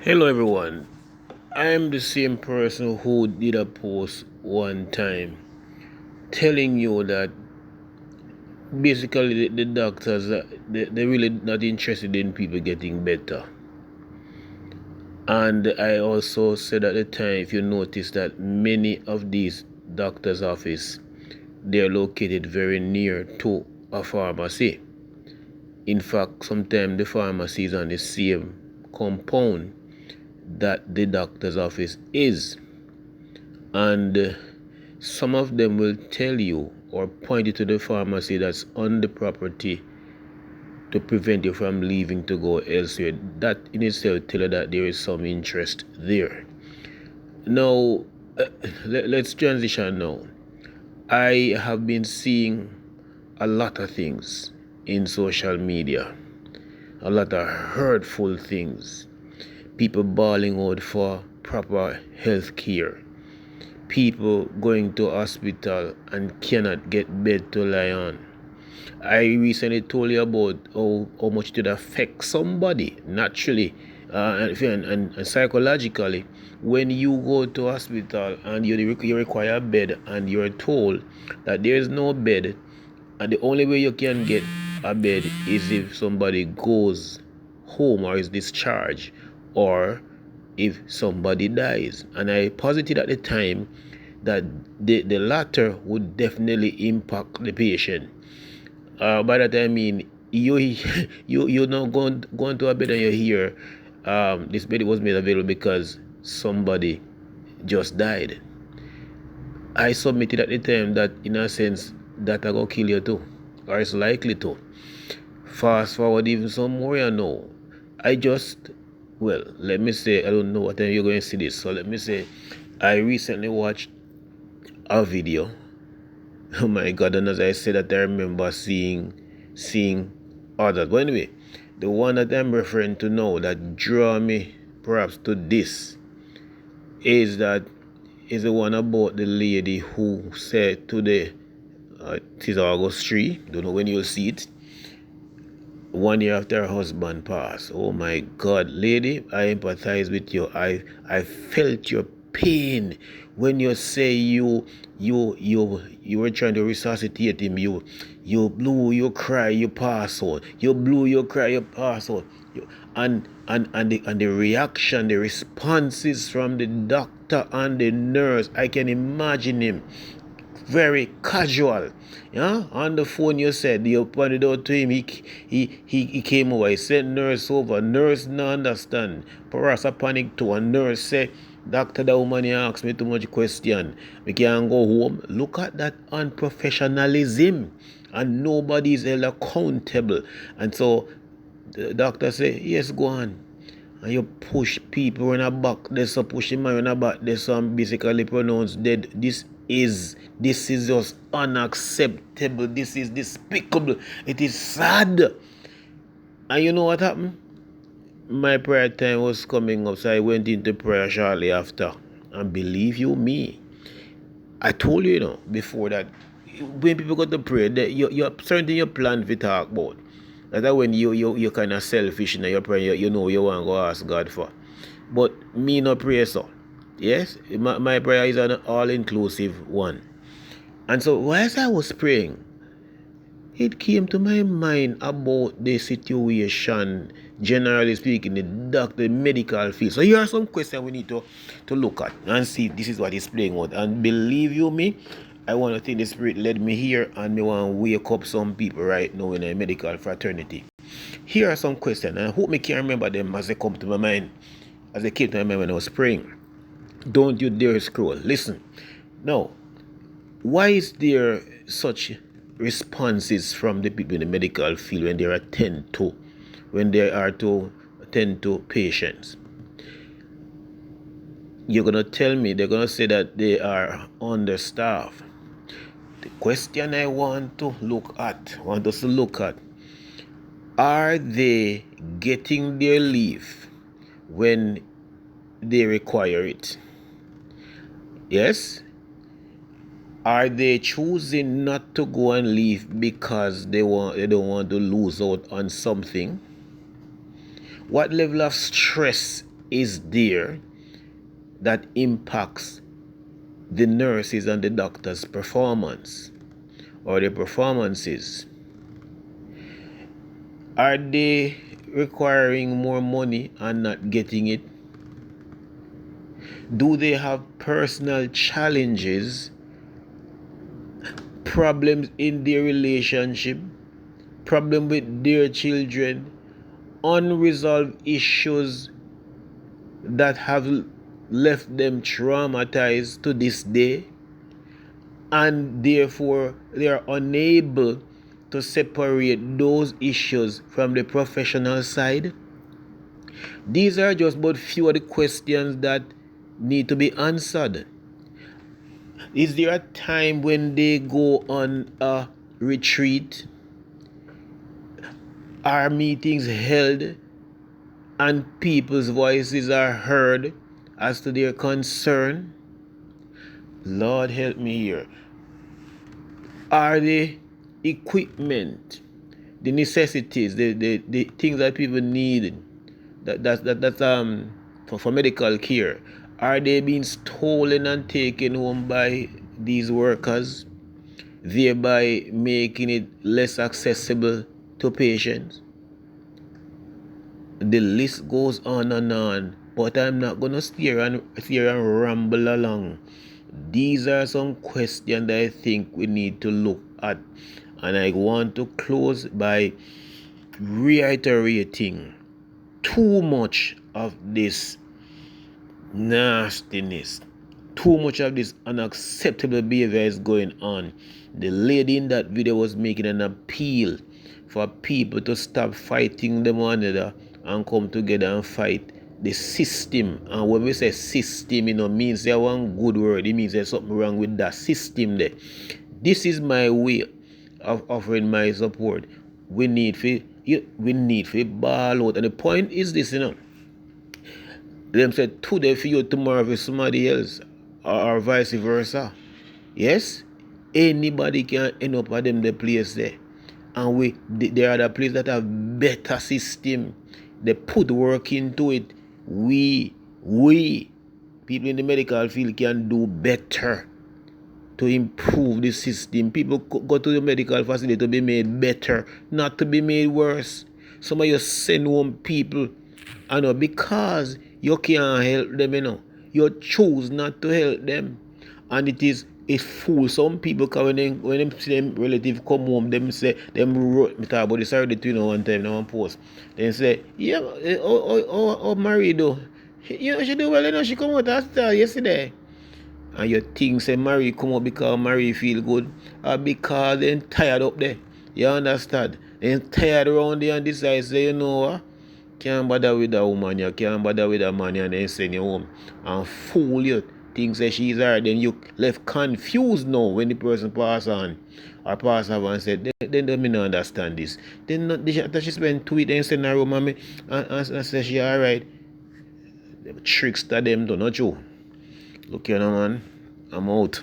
Hello everyone. I am the same person who did a post one time telling you that basically the doctors they're really not interested in people getting better. And I also said at the time, if you notice that many of these doctors' office they're located very near to a pharmacy. In fact, sometimes the pharmacy is on the same compound that the doctor's office is. And some of them will tell you or point you to the pharmacy that's on the property to prevent you from leaving to go elsewhere. That in itself tell you that there is some interest there. Now, let's transition now. I have been seeing a lot of things in social media, a lot of hurtful things. People bawling out for proper health care, people going to hospital and cannot get bed to lie on. I recently told you about how much it would affect somebody naturally and psychologically when you go to hospital and you require a bed and you're told that there is no bed, and the only way you can get a bed is if somebody goes home or is discharged, or if somebody dies. And I posited at the time that the latter would definitely impact the patient. By that I mean you now going to a bed and you hear this bed was made available because somebody just died. I submitted at the time that in a sense that I go kill you too, or it's likely to. Fast forward even some more, you know. I just, well, let me say, I don't know what time you're going to see this. So let me say, I recently watched a video. Oh my God! And as I said that, I remember seeing others. But anyway, the one that I'm referring to now that draw me perhaps to this is the one about the lady who said to the it is August 3. Don't know when you'll see it. 1 year after her husband passed. Oh my God, lady, I empathize with you. I felt your pain when you say you were trying to resuscitate him. You blew, you cry, you pass out. You blew, you cry, you pass out. And the reaction, the responses from the doctor and the nurse, I can imagine him very casual. Yeah, on the phone you said you pointed out to him. He came over. He sent nurse over. Nurse no understand. Perhaps a panic too. And nurse say, Doctor, the woman he asked me too much question. We can go home. Look at that unprofessionalism, and nobody is held accountable. And so the doctor say, yes, go on. And you push people in the back. There's a push him in the back. There's some basically pronounced dead. This is just unacceptable. This is despicable. It is sad. And you know what happened? My prayer time was coming up, so I went into prayer shortly after. And believe you me, I told you, before that when people go to pray, that you're certain you plan to talk about. That's when you kind of selfish in your prayer. You know you want to go ask God for. But me no pray so. Yes, my prayer is an all-inclusive one. And so whilst I was praying, it came to my mind about the situation, generally speaking, the medical field. So here are some questions we need to look at and see if this is what is playing out. And believe you me, I want to think the Spirit led me here, and me want to wake up some people right now in a medical fraternity. Here are some questions, and I hope me can remember them as they come to my mind, as they came to my mind when I was praying. Don't you dare scroll. Listen. Now, why is there such responses from the people in the medical field when they are to attend to patients? You're gonna tell me they're gonna say that they are understaffed. The question I want us to look at, are they getting their leave when they require it? Yes? Are they choosing not to go and leave because they don't want to lose out on something? What level of stress is there that impacts the nurses and the doctors' performance or their performances? Are they requiring more money and not getting it? Do they have personal challenges, problems in their relationship, problem with their children, unresolved issues that have left them traumatized to this day, and therefore they are unable to separate those issues from the professional side? These are just but few of the questions that need to be answered. Is there a time when they go on a retreat? Are meetings held and people's voices are heard as to their concern? Lord, help me here. Are the equipment, the necessities, the things that people need, for medical care, are they being stolen and taken home by these workers, thereby making it less accessible to patients? The list goes on, but I'm not gonna steer and ramble along. These are some questions that I think we need to look at, and I want to close by reiterating: too much of this nastiness, too much of this unacceptable behavior is going on. The lady in that video was making an appeal for people to stop fighting them one another and come together and fight the system. And when we say system, means there one good word. It means there's something wrong with that system there. This is my way of offering my support. We need to ball out. And the point is this, them said today for you, tomorrow for somebody else, or vice versa. Yes? Anybody can end up at them the place there. And there are the places that have better system. They put work into it. We people in the medical field can do better to improve the system. People go to the medical facility to be made better, not to be made worse. Some of you send home people, because you can't help them, you choose not to help them. And it fools some people, because when them see them relative come home, them say, me talk about this already one time, one post. They say, yeah, married though. She do well, she come out of hospital yesterday. And you think say Marie come up because Marie feel good, or because they tired up there. You understand? They tired around there and decide say, you know what? Can't bother with a woman, you can't bother with a man, and then send you home and fool you. Think say she's alright, then you left confused now when the person pass on or pass over and said, then don't me not understand this. Then she spend 2 weeks and send her home and say she alright. Trickster them, don't know you. Look here now, man. I'm out.